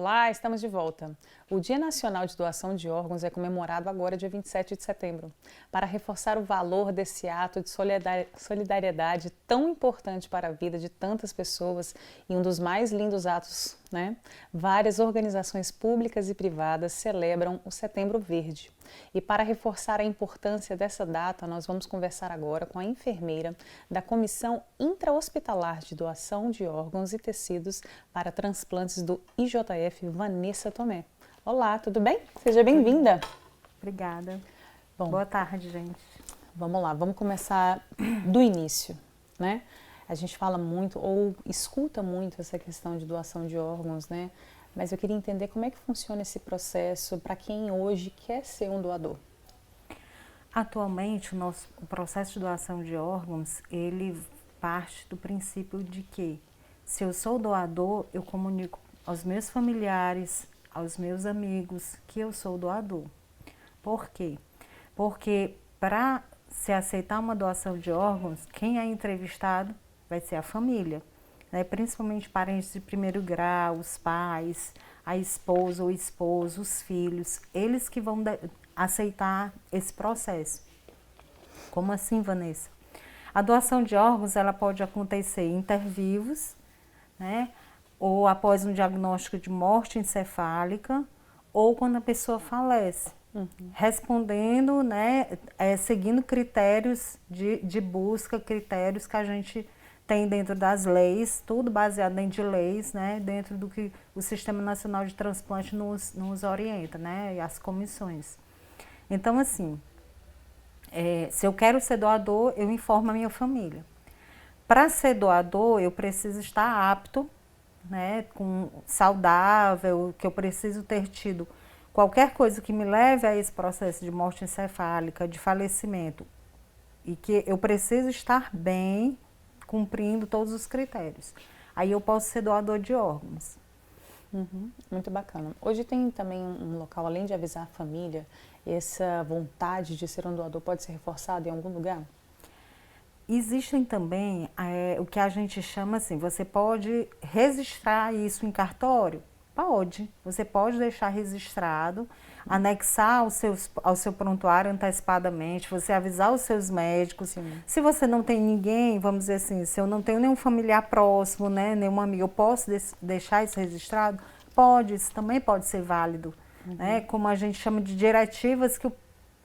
Olá, estamos de volta. O Dia Nacional de Doação de Órgãos é comemorado agora, dia 27 de setembro, para reforçar o valor desse ato de solidariedade tão importante para a vida de tantas pessoas e um dos mais lindos atos, né? Várias organizações públicas e privadas celebram o Setembro Verde. E para reforçar a importância dessa data, nós vamos conversar agora com a enfermeira da Comissão Intra-Hospitalar de Doação de Órgãos e Tecidos para Transplantes do IJF, Vanessa Tomé. Olá, tudo bem? Seja bem-vinda. Obrigada. Bom, boa tarde, gente. Vamos lá, vamos começar do início, né? A gente fala muito ou escuta muito essa questão de doação de órgãos, né? Mas eu queria entender como é que funciona esse processo para quem hoje quer ser um doador. Atualmente, o processo de doação de órgãos, ele parte do princípio de que, se eu sou doador, eu comunico aos meus familiares, aos meus amigos, que eu sou doador. Por quê? Porque para se aceitar uma doação de órgãos, quem é entrevistado vai ser a família, né? Principalmente parentes de primeiro grau, os pais, a esposa ou esposo, os filhos, eles que vão aceitar esse processo. Como assim, Vanessa? A doação de órgãos, ela pode acontecer inter vivos, né? Ou após um diagnóstico de morte encefálica, ou quando a pessoa falece, respondendo, né, seguindo critérios de busca, critérios que a gente tem dentro das leis, tudo baseado dentro de leis, né, dentro do que o Sistema Nacional de Transplante nos orienta, né, e as comissões. Então, assim, se eu quero ser doador, eu informo a minha família. Para ser doador, eu preciso estar apto, né, saudável, que eu preciso ter tido qualquer coisa que me leve a esse processo de morte encefálica, de falecimento, e que eu preciso estar bem, cumprindo todos os critérios. Aí eu posso ser doador de órgãos. Muito bacana. Hoje tem também um local, além de avisar a família, essa vontade de ser um doador pode ser reforçada em algum lugar? Existem também o que a gente chama assim, você pode registrar isso em cartório? Pode. Você pode deixar registrado, anexar ao seu prontuário antecipadamente, você avisar os seus médicos. Sim. Se você não tem ninguém, vamos dizer assim, se eu não tenho nenhum familiar próximo, né, nenhum amigo, eu posso deixar isso registrado? Pode, isso também pode ser válido. Né, como a gente chama de diretivas que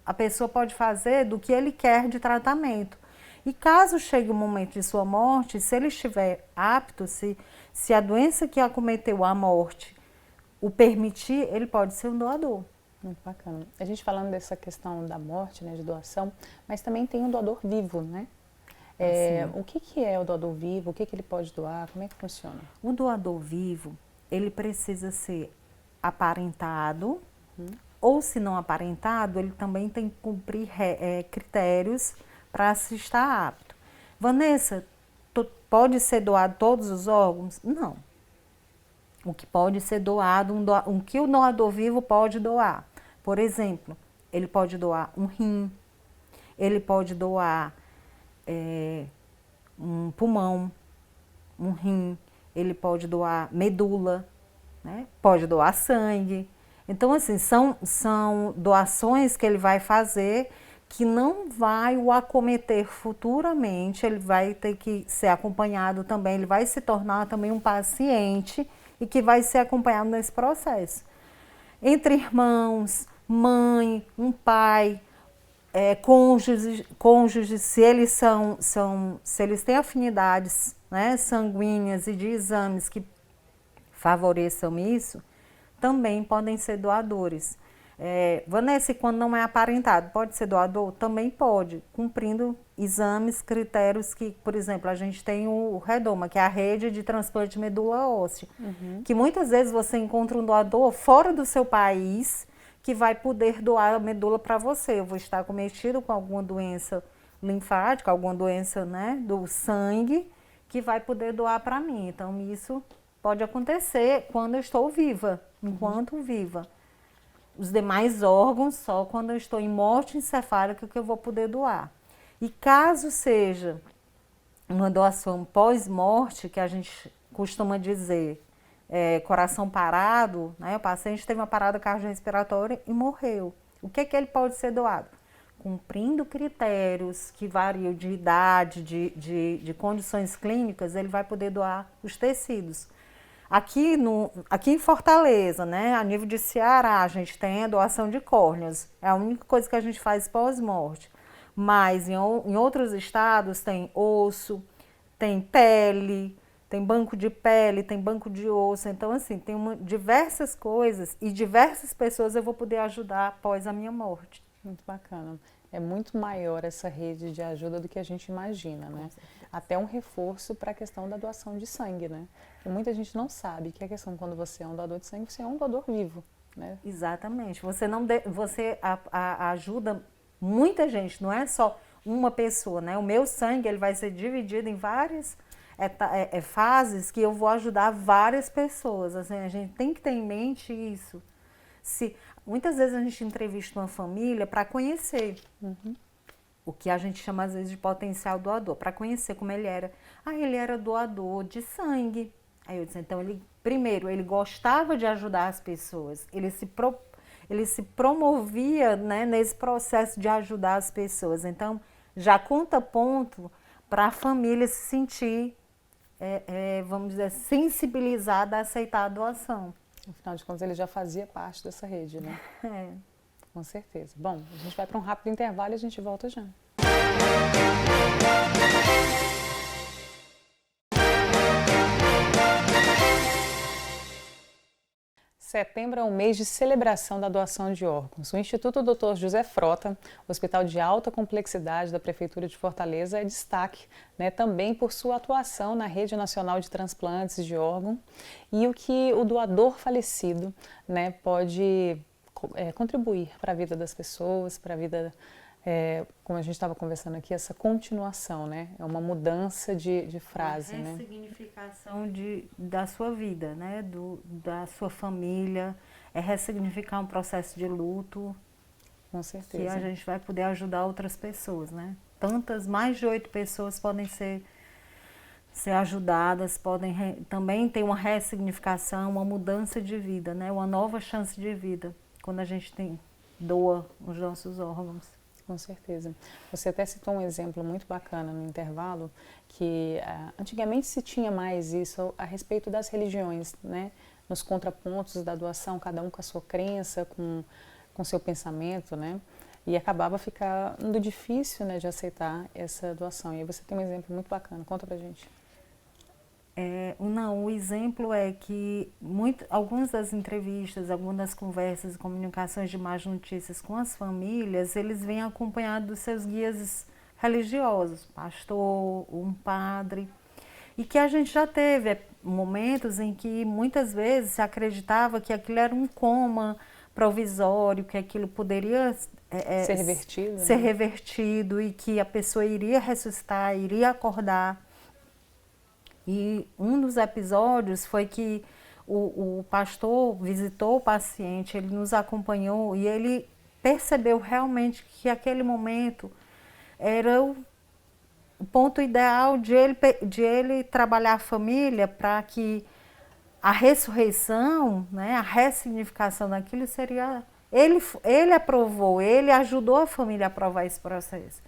a pessoa pode fazer do que ele quer de tratamento. E caso chegue o momento de sua morte, se ele estiver apto, se a doença que acometeu a morte o permitir, ele pode ser um doador. Muito bacana. A gente falando dessa questão da morte, né, de doação, mas também tem o doador vivo, né? O que é o doador vivo? O que ele pode doar? Como é que funciona? O doador vivo, ele precisa ser aparentado, ou se não aparentado, ele também tem que cumprir critérios para se estar apto. Vanessa, pode ser doado todos os órgãos? Não. O que pode ser doado, o que o doador vivo pode doar. Por exemplo, ele pode doar um rim, ele pode doar um pulmão, um rim, ele pode doar medula, né? Pode doar sangue. Então, assim, são doações que ele vai fazer que não vai o acometer futuramente, ele vai ter que ser acompanhado também, ele vai se tornar também um paciente e que vai ser acompanhado nesse processo. Entre irmãos, mãe, um pai, cônjuges, se eles se eles têm afinidades, né, sanguíneas e de exames que favoreçam isso, também podem ser doadores. Vanessa, quando não é aparentado, pode ser doador? Também pode, cumprindo exames, critérios que, por exemplo, a gente tem o REDOMA, que é a rede de transplante de medula óssea, que muitas vezes você encontra um doador fora do seu país que vai poder doar a medula para você. Eu vou estar cometido com alguma doença linfática, alguma doença, né, do sangue, que vai poder doar para mim. Então, isso pode acontecer quando eu estou viva, enquanto viva. Os demais órgãos, só quando eu estou em morte encefálica que eu vou poder doar. E caso seja uma doação pós-morte, que a gente costuma dizer, coração parado, né? O paciente teve uma parada cardiorrespiratória e morreu. O que ele pode ser doado? Cumprindo critérios que variam de idade, de condições clínicas, ele vai poder doar os tecidos. Aqui em Fortaleza, né, a nível de Ceará, a gente tem a doação de córneas. É a única coisa que a gente faz pós-morte. Mas em outros estados tem osso, tem pele, tem banco de pele, tem banco de osso. Então, assim, tem diversas coisas e diversas pessoas eu vou poder ajudar após a minha morte. Muito bacana. É muito maior essa rede de ajuda do que a gente imagina, né? Até um reforço para a questão da doação de sangue, né? E muita gente não sabe que a questão quando você é um doador de sangue, você é um doador vivo, né? Exatamente. Você ajuda muita gente, não é só uma pessoa, né? O meu sangue ele vai ser dividido em várias fases que eu vou ajudar várias pessoas. Assim, a gente tem que ter em mente isso. Muitas vezes a gente entrevista uma família para conhecer o que a gente chama às vezes de potencial doador, para conhecer como ele era. Ele era doador de sangue. Aí eu disse, então primeiro, ele gostava de ajudar as pessoas, ele se promovia, né, nesse processo de ajudar as pessoas. Então, já conta ponto para a família se sentir, vamos dizer, sensibilizada a aceitar a doação. Afinal de contas, ele já fazia parte dessa rede, né? É. Com certeza. Bom, a gente vai para um rápido intervalo e a gente volta já. Setembro é um mês de celebração da doação de órgãos. O Instituto Dr. José Frota, hospital de alta complexidade da Prefeitura de Fortaleza, é destaque, né, também por sua atuação na Rede Nacional de Transplantes de Órgão e o que o doador falecido, né, pode contribuir para a vida das pessoas, para a vida, como a gente estava conversando aqui, essa continuação, né? É uma mudança de frase, né? Ressignificação da sua vida, né? Da sua família, é ressignificar um processo de luto. Com certeza. Que a gente vai poder ajudar outras pessoas, né? Mais de 8 pessoas podem ser ajudadas, podem também ter uma ressignificação, uma mudança de vida, né? Uma nova chance de vida, quando a gente doa os nossos órgãos. Com certeza. Você até citou um exemplo muito bacana no intervalo, que antigamente se tinha mais isso a respeito das religiões, né? Nos contrapontos da doação, cada um com a sua crença, com seu pensamento, né? E acabava ficando difícil, né, de aceitar essa doação. E aí você tem um exemplo muito bacana, conta pra gente. O exemplo é que algumas das entrevistas, algumas das conversas e comunicações de más notícias com as famílias, eles vêm acompanhados dos seus guias religiosos, pastor, um padre, e que a gente já teve momentos em que muitas vezes se acreditava que aquilo era um coma provisório, que aquilo poderia ser revertido e que a pessoa iria ressuscitar, iria acordar. E um dos episódios foi que o pastor visitou o paciente, ele nos acompanhou e ele percebeu realmente que aquele momento era o ponto ideal de ele trabalhar a família para que a ressurreição, né, a ressignificação daquilo seria... Ele aprovou, ele ajudou a família a aprovar esse processo.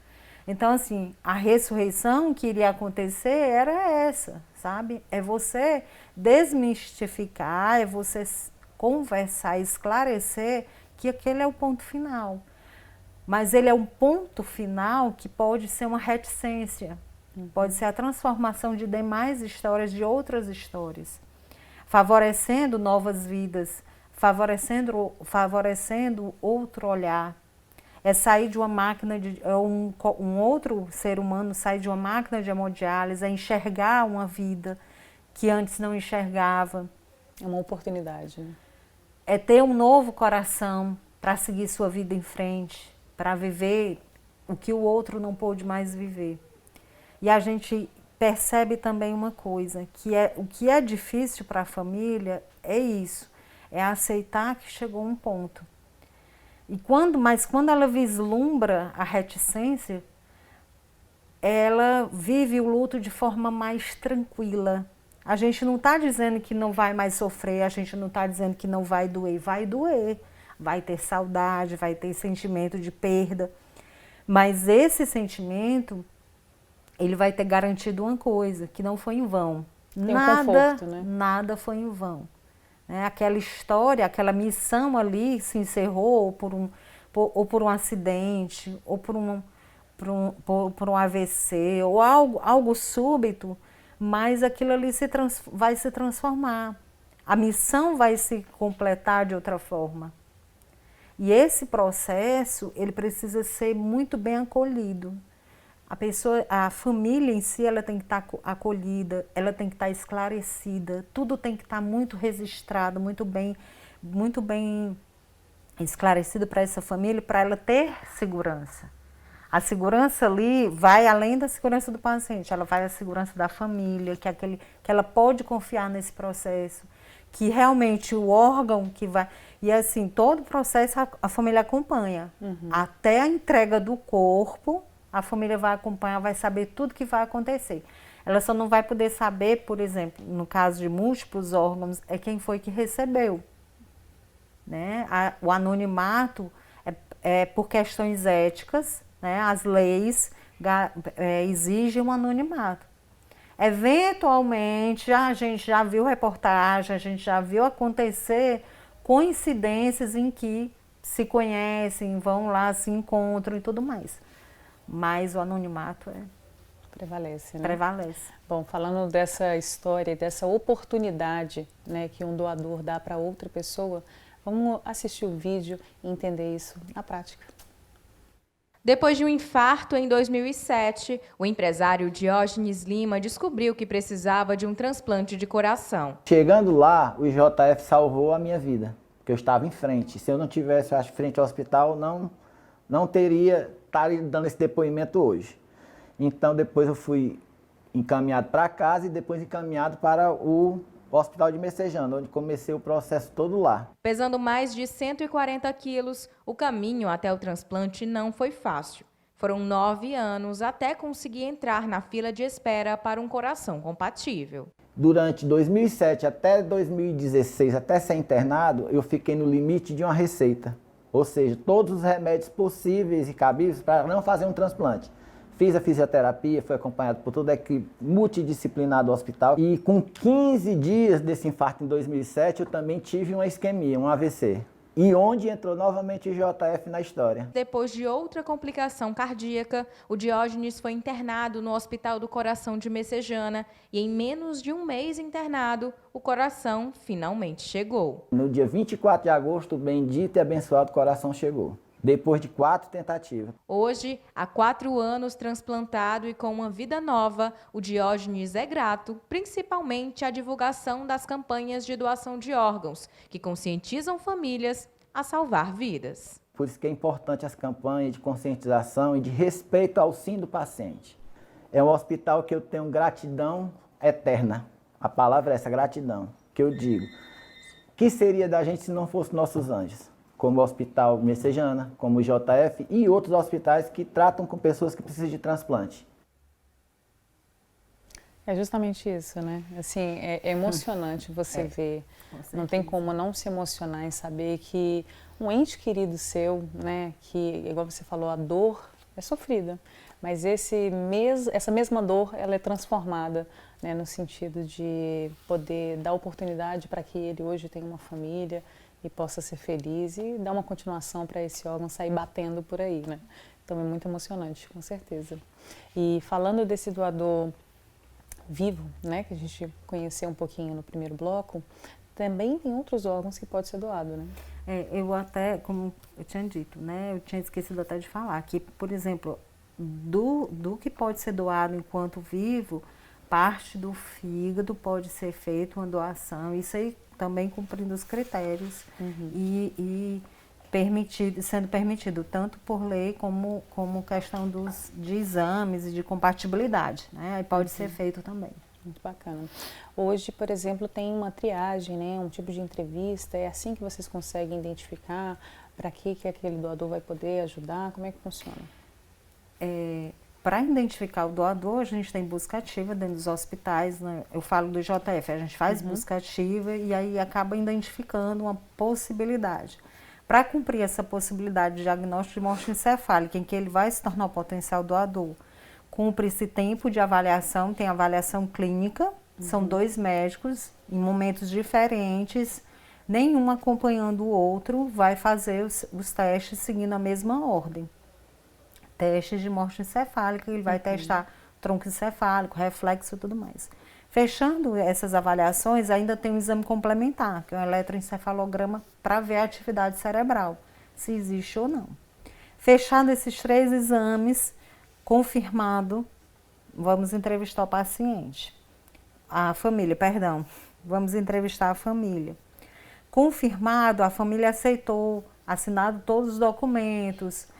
Então, assim, a ressurreição que iria acontecer era essa, sabe? É você desmistificar, é você conversar, esclarecer que aquele é o ponto final. Mas ele é um ponto final que pode ser uma reticência, pode ser a transformação de demais histórias, de outras histórias, favorecendo novas vidas, favorecendo outro olhar. É sair de uma máquina, um outro ser humano sair de uma máquina de hemodiálise, é enxergar uma vida que antes não enxergava. É uma oportunidade, né? É ter um novo coração para seguir sua vida em frente, para viver o que o outro não pôde mais viver. E a gente percebe também uma coisa, o que é difícil para a família é isso, é aceitar que chegou um ponto. Mas quando ela vislumbra a reticência, ela vive o luto de forma mais tranquila. A gente não está dizendo que não vai mais sofrer, a gente não está dizendo que não vai doer. Vai doer, vai ter saudade, vai ter sentimento de perda. Mas esse sentimento, ele vai ter garantido uma coisa, que não foi em vão. Tem um conforto, né? Nada foi em vão. Aquela história, aquela missão ali se encerrou ou por um acidente, ou por um AVC, ou algo súbito, mas aquilo ali vai se transformar. A missão vai se completar de outra forma. E esse processo, ele precisa ser muito bem acolhido. A família em si, ela tem que estar acolhida, ela tem que estar esclarecida, tudo tem que estar muito registrado, muito bem esclarecido para essa família, para ela ter segurança. A segurança ali vai além da segurança do paciente, ela vai à segurança da família, que ela pode confiar nesse processo, que realmente o órgão que vai... E assim, todo o processo a família acompanha. Até a entrega do corpo, a família vai acompanhar, vai saber tudo que vai acontecer. Ela só não vai poder saber, por exemplo, no caso de múltiplos órgãos, é quem foi que recebeu. O anonimato é por questões éticas, as leis exigem um anonimato. Eventualmente, a gente já viu reportagem, a gente já viu acontecer coincidências em que se conhecem, vão lá, se encontram e tudo mais. Mas o anonimato prevalece, né? Prevalece. Bom, falando dessa história, dessa oportunidade, né, que um doador dá para outra pessoa, vamos assistir o vídeo e entender isso na prática. Depois de um infarto em 2007, o empresário Diógenes Lima descobriu que precisava de um transplante de coração. Chegando lá, o IJF salvou a minha vida, porque eu estava em frente. Se eu não tivesse, acho, frente ao hospital, não teria estado dando esse depoimento hoje. Então, depois eu fui encaminhado para casa e depois encaminhado para o Hospital de Messejana, onde comecei o processo todo lá. Pesando mais de 140 quilos, o caminho até o transplante não foi fácil. Foram 9 anos até conseguir entrar na fila de espera para um coração compatível. Durante 2007 até 2016, até ser internado, eu fiquei no limite de uma receita. Ou seja, todos os remédios possíveis e cabíveis para não fazer um transplante. Fiz a fisioterapia, fui acompanhado por toda a equipe multidisciplinar do hospital. E com 15 dias desse infarto em 2007, eu também tive uma isquemia, um AVC. E onde entrou novamente o IJF na história. Depois de outra complicação cardíaca, o Diógenes foi internado no Hospital do Coração de Messejana e em menos de um mês internado, o coração finalmente chegou. No dia 24 de agosto, o bendito e abençoado coração chegou. Depois de 4 tentativas. Hoje, há 4 anos transplantado e com uma vida nova, o Diógenes é grato, principalmente à divulgação das campanhas de doação de órgãos, que conscientizam famílias a salvar vidas. Por isso que é importante as campanhas de conscientização e de respeito ao sim do paciente. É um hospital que eu tenho gratidão eterna. A palavra é essa, gratidão, que eu digo. O que seria da gente se não fosse nossos anjos? Como o Hospital Messejana, como o IJF e outros hospitais que tratam com pessoas que precisam de transplante. É justamente isso, né? Assim, é emocionante você ver. Não tem como não se emocionar em saber que um ente querido seu, né, que, igual você falou, a dor é sofrida, mas essa mesma dor, ela é transformada, né, no sentido de poder dar oportunidade para que ele hoje tenha uma família e possa ser feliz e dar uma continuação para esse órgão sair batendo por aí, né? Então é muito emocionante, com certeza. E falando desse doador vivo, né, que a gente conheceu um pouquinho no primeiro bloco, também tem outros órgãos que pode ser doado, né? Eu até, como eu tinha dito, né, eu tinha esquecido até de falar que, por exemplo, do que pode ser doado enquanto vivo, parte do fígado pode ser feita uma doação, isso aí também cumprindo os critérios e sendo permitido tanto por lei como questão de exames e de compatibilidade, né? Aí pode ser feito também. Muito bacana. Hoje, por exemplo, tem uma triagem, né? Um tipo de entrevista, é assim que vocês conseguem identificar para que aquele doador vai poder ajudar? Como é que funciona? para identificar o doador, a gente tem busca ativa dentro dos hospitais, né? Eu falo do IJF, a gente faz busca ativa e aí acaba identificando uma possibilidade. Para cumprir essa possibilidade de diagnóstico de morte encefálica, em que ele vai se tornar o potencial doador, cumpre esse tempo de avaliação, tem avaliação clínica, são 2 médicos em momentos diferentes, nenhum acompanhando o outro, vai fazer os testes seguindo a mesma ordem. Testes de morte encefálica, ele vai testar tronco encefálico, reflexo e tudo mais. Fechando essas avaliações, ainda tem um exame complementar, que é um eletroencefalograma para ver a atividade cerebral, se existe ou não. Fechado esses 3 exames, confirmado, vamos entrevistar o paciente. A família, perdão, vamos entrevistar a família. Confirmado, a família aceitou, assinado todos os documentos,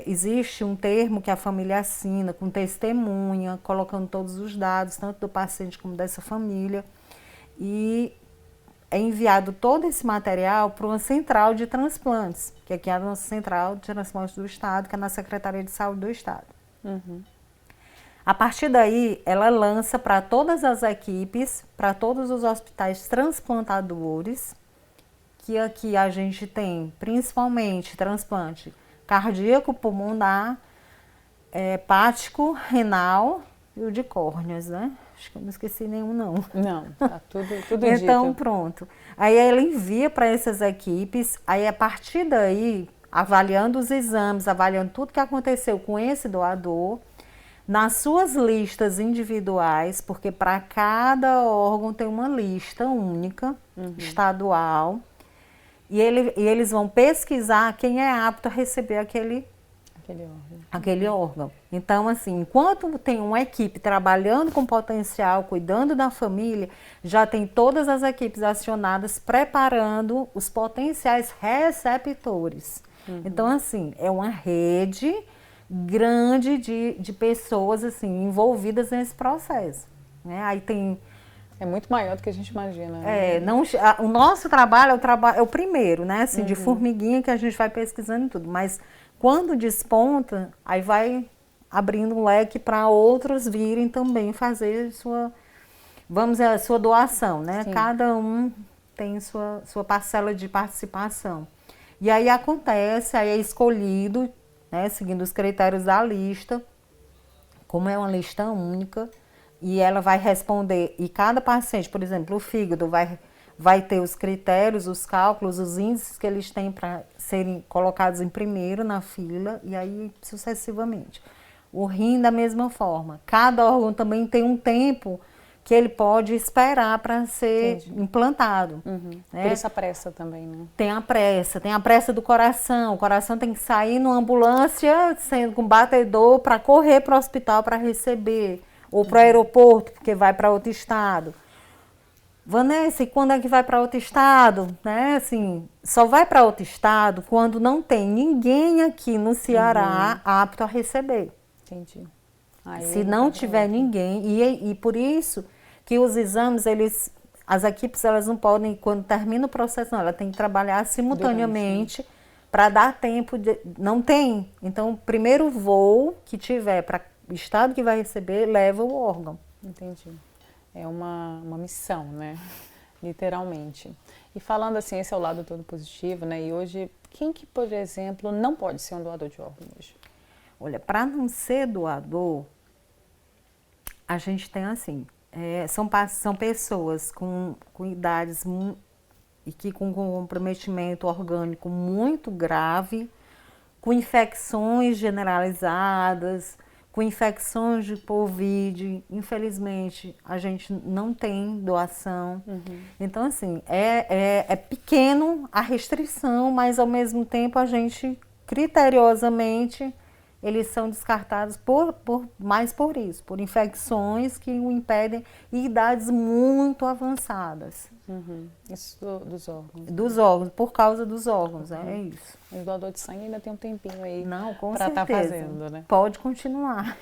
existe um termo que a família assina com testemunha, colocando todos os dados, tanto do paciente como dessa família, e é enviado todo esse material para uma central de transplantes, que aqui é a nossa central de transplantes do Estado, que é na Secretaria de Saúde do Estado. A partir daí, ela lança para todas as equipes, para todos os hospitais transplantadores, que aqui a gente tem principalmente transplante cardíaco, pulmonar, hepático, renal e o de córneas, né? Acho que eu não esqueci nenhum, não. Não, tá tudo Então, dito. pronto. Aí ela envia para essas equipes, aí a partir daí, avaliando os exames, avaliando tudo que aconteceu com esse doador, nas suas listas individuais, porque para cada órgão tem uma lista única, estadual, e eles vão pesquisar quem é apto a receber aquele órgão. Então, assim, enquanto tem uma equipe trabalhando com potencial, cuidando da família, já tem todas as equipes acionadas preparando os potenciais receptores. Então, assim, é uma rede grande de pessoas assim, envolvidas nesse processo. Né? Aí tem... É muito maior do que a gente imagina. Né? O nosso trabalho é o primeiro, né? Assim, de formiguinha que a gente vai pesquisando e tudo. Mas quando desponta, aí vai abrindo um leque para outros virem também fazer a sua doação, né? Sim. Cada um tem sua parcela de participação. E aí acontece, aí é escolhido, né, seguindo os critérios da lista, como é uma lista única, e ela vai responder, e cada paciente, por exemplo, o fígado vai ter os critérios, os cálculos, os índices que eles têm para serem colocados em primeiro na fila, e aí sucessivamente. O rim da mesma forma. Cada órgão também tem um tempo que ele pode esperar para ser implantado. Né? Por isso a pressa também, né? Tem a pressa do coração. O coração tem que sair numa ambulância, sendo com batedor, para correr para o hospital para receber. Ou para o aeroporto, porque vai para outro estado. Vanessa, e quando é que vai para outro estado? Né? Assim, só vai para outro estado quando não tem ninguém aqui no Ceará apto a receber. Entendi. Se não tiver ninguém, e por isso que os exames, as equipes, elas não podem, quando termina o processo, não, ela tem que trabalhar simultaneamente para dar tempo não tem. Então, o primeiro voo que tiver para o estado que vai receber, leva o órgão. Entendi. É uma missão, né? Literalmente. E falando assim, esse é o lado todo positivo, né? E hoje, quem que, por exemplo, não pode ser um doador de órgão hoje? Olha, para não ser doador, a gente tem assim, são pessoas com idades e que com comprometimento orgânico muito grave, com infecções generalizadas, com infecções de Covid. Infelizmente, a gente não tem doação. Então, assim, é pequeno a restrição, mas ao mesmo tempo a gente, criteriosamente, eles são descartados mais por isso, por infecções que o impedem e idades muito avançadas. Isso dos órgãos. Dos órgãos, por causa dos órgãos, é isso. O doador de sangue ainda tem um tempinho aí para estar fazendo, né? Pode continuar.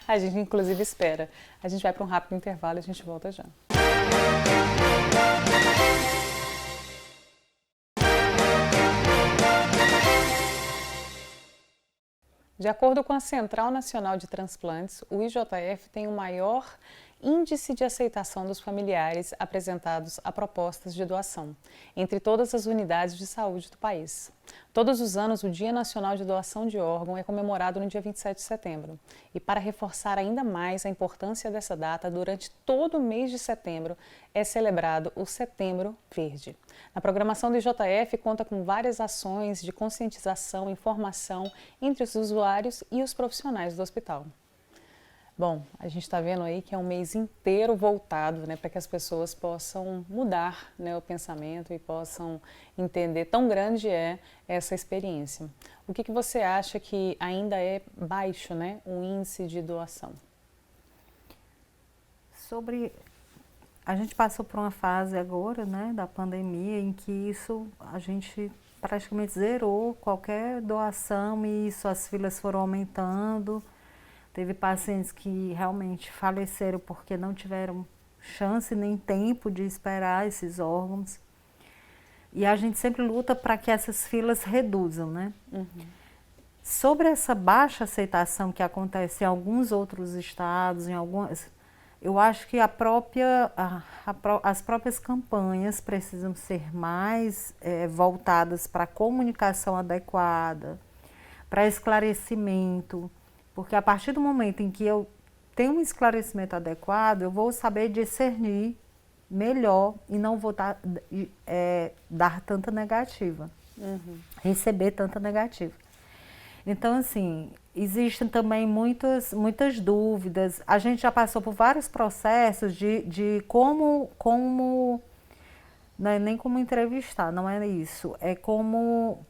A gente, inclusive, espera. A gente vai para um rápido intervalo e a gente volta já. De acordo com a Central Nacional de Transplantes, o IJF tem o maior índice de aceitação dos familiares apresentados a propostas de doação, entre todas as unidades de saúde do país. Todos os anos, o Dia Nacional de Doação de Órgão é comemorado no dia 27 de setembro. E para reforçar ainda mais a importância dessa data, durante todo o mês de setembro é celebrado o Setembro Verde. A programação do IJF conta com várias ações de conscientização e informação entre os usuários e os profissionais do hospital. Bom, a gente está vendo aí que é um mês inteiro voltado, né, para que as pessoas possam mudar, né, o pensamento e possam entender tão grande é essa experiência. O que você acha que ainda é baixo, né, o índice de doação? A gente passou por uma fase agora, né, da pandemia, em que a gente praticamente zerou qualquer doação e as filas foram aumentando. Teve pacientes que realmente faleceram porque não tiveram chance nem tempo de esperar esses órgãos. E a gente sempre luta para que essas filas reduzam, né? Uhum. Sobre essa baixa aceitação que acontece em alguns outros estados, eu acho que as próprias campanhas precisam ser mais voltadas para a comunicação adequada, para esclarecimento. Porque a partir do momento em que eu tenho um esclarecimento adequado, eu vou saber discernir melhor e não vou dar tanta negativa, receber tanta negativa. Então, assim, existem também muitas dúvidas. A gente já passou por vários processos de como não é nem como entrevistar, não é isso, é como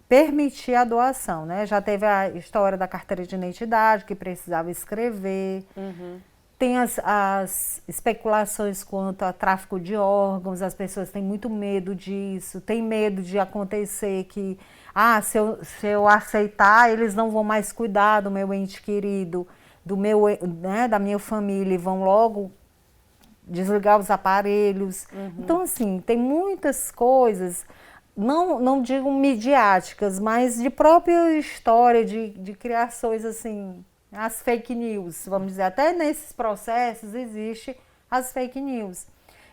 permitir a doação, né? Já teve a história da carteira de identidade, que precisava escrever. Uhum. Tem as especulações quanto a tráfico de órgãos, as pessoas têm muito medo disso, tem medo de acontecer que, se eu aceitar, eles não vão mais cuidar do meu ente querido, da minha família, e vão logo desligar os aparelhos. Uhum. Então, assim, tem muitas coisas. Não digo midiáticas, mas de própria história, de criações assim, as fake news, vamos dizer, até nesses processos existe as fake news.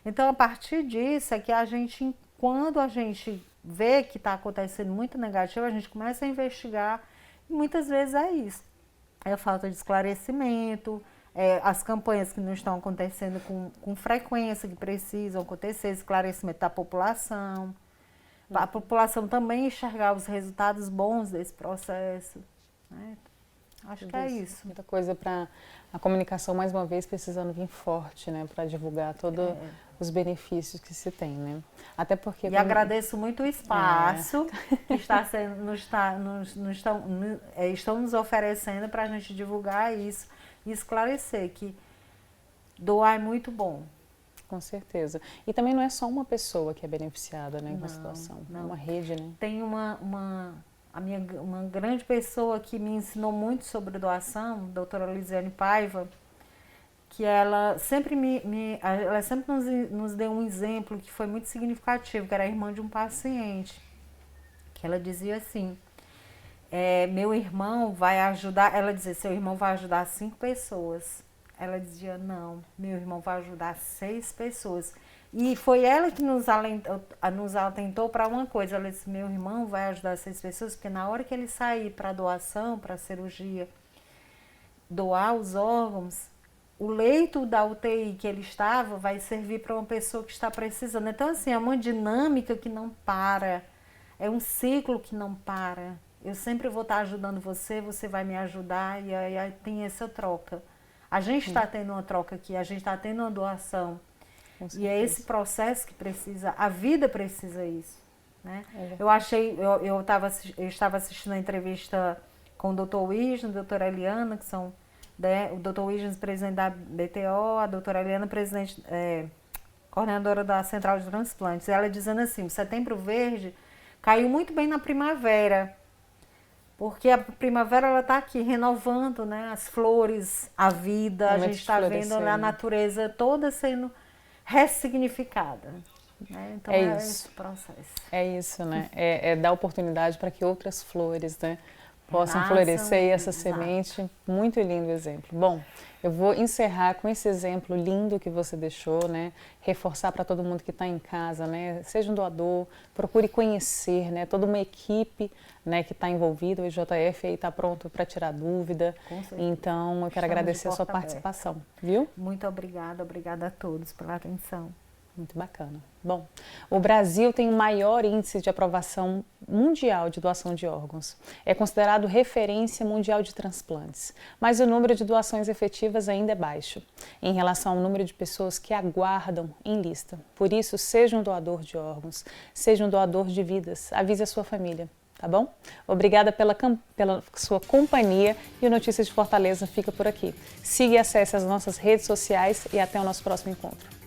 Então, a partir disso é que quando a gente vê que está acontecendo muito negativo, a gente começa a investigar e muitas vezes é isso. É a falta de esclarecimento, as campanhas que não estão acontecendo com frequência, que precisam acontecer, esclarecimento da população. A população também enxergar os resultados bons desse processo, né? Acho que é isso. Muita coisa para a comunicação, mais uma vez, precisando vir forte, né? Para divulgar todos os benefícios que se tem, né? Até porque... E agradeço muito o espaço que estão nos oferecendo para a gente divulgar isso e esclarecer que doar é muito bom. Com certeza. E também não é só uma pessoa que é beneficiada, né, com a situação. É uma rede, né? Tem uma grande pessoa que me ensinou muito sobre doação, a doutora Lisiane Paiva, que ela sempre nos deu um exemplo que foi muito significativo, que era a irmã de um paciente. Que ela dizia assim, meu irmão vai ajudar, ela dizia, seu irmão vai ajudar 5 pessoas. Ela dizia, não, meu irmão vai ajudar 6 pessoas. E foi ela que nos atentou para uma coisa. Ela disse, meu irmão vai ajudar 6 pessoas, porque na hora que ele sair para doação, para cirurgia, doar os órgãos, o leito da UTI que ele estava vai servir para uma pessoa que está precisando. Então, assim, é uma dinâmica que não para, é um ciclo que não para. Eu sempre vou estar ajudando você, você vai me ajudar, e aí tem essa troca. A gente está tendo uma troca aqui, a gente está tendo uma doação. E é esse processo que precisa, a vida precisa isso, né? Eu estava assistindo a entrevista com o Dr. Wisnes, a doutora Eliana, que são, né, o Dr. Wisnes, presidente da BTO, a doutora Eliana, coordenadora da Central de Transplantes. Ela dizendo assim, o Setembro Verde caiu muito bem na primavera, porque a primavera ela está aqui renovando, né, as flores, a vida, a gente está vendo a natureza toda sendo ressignificada. Né? Então é esse processo. É isso, né? É dar oportunidade para que outras flores, né, possam Nasçam, florescer essa exato. semente. Muito lindo exemplo. Bom, eu vou encerrar com esse exemplo lindo que você deixou, né? Reforçar para todo mundo que está em casa, né? Seja um doador, procure conhecer, né? Toda uma equipe, né, que está envolvida. O IJF aí está pronto para tirar dúvida. Com certeza. Então, eu quero Estamos agradecer a de sua porta participação, viu? Muito obrigada a todos pela atenção. Muito bacana. Bom, o Brasil tem o maior índice de aprovação mundial de doação de órgãos. É considerado referência mundial de transplantes, mas o número de doações efetivas ainda é baixo, em relação ao número de pessoas que aguardam em lista. Por isso, seja um doador de órgãos, seja um doador de vidas, avise a sua família, tá bom? Obrigada pela sua companhia e o Notícias de Fortaleza fica por aqui. Siga e acesse as nossas redes sociais e até o nosso próximo encontro.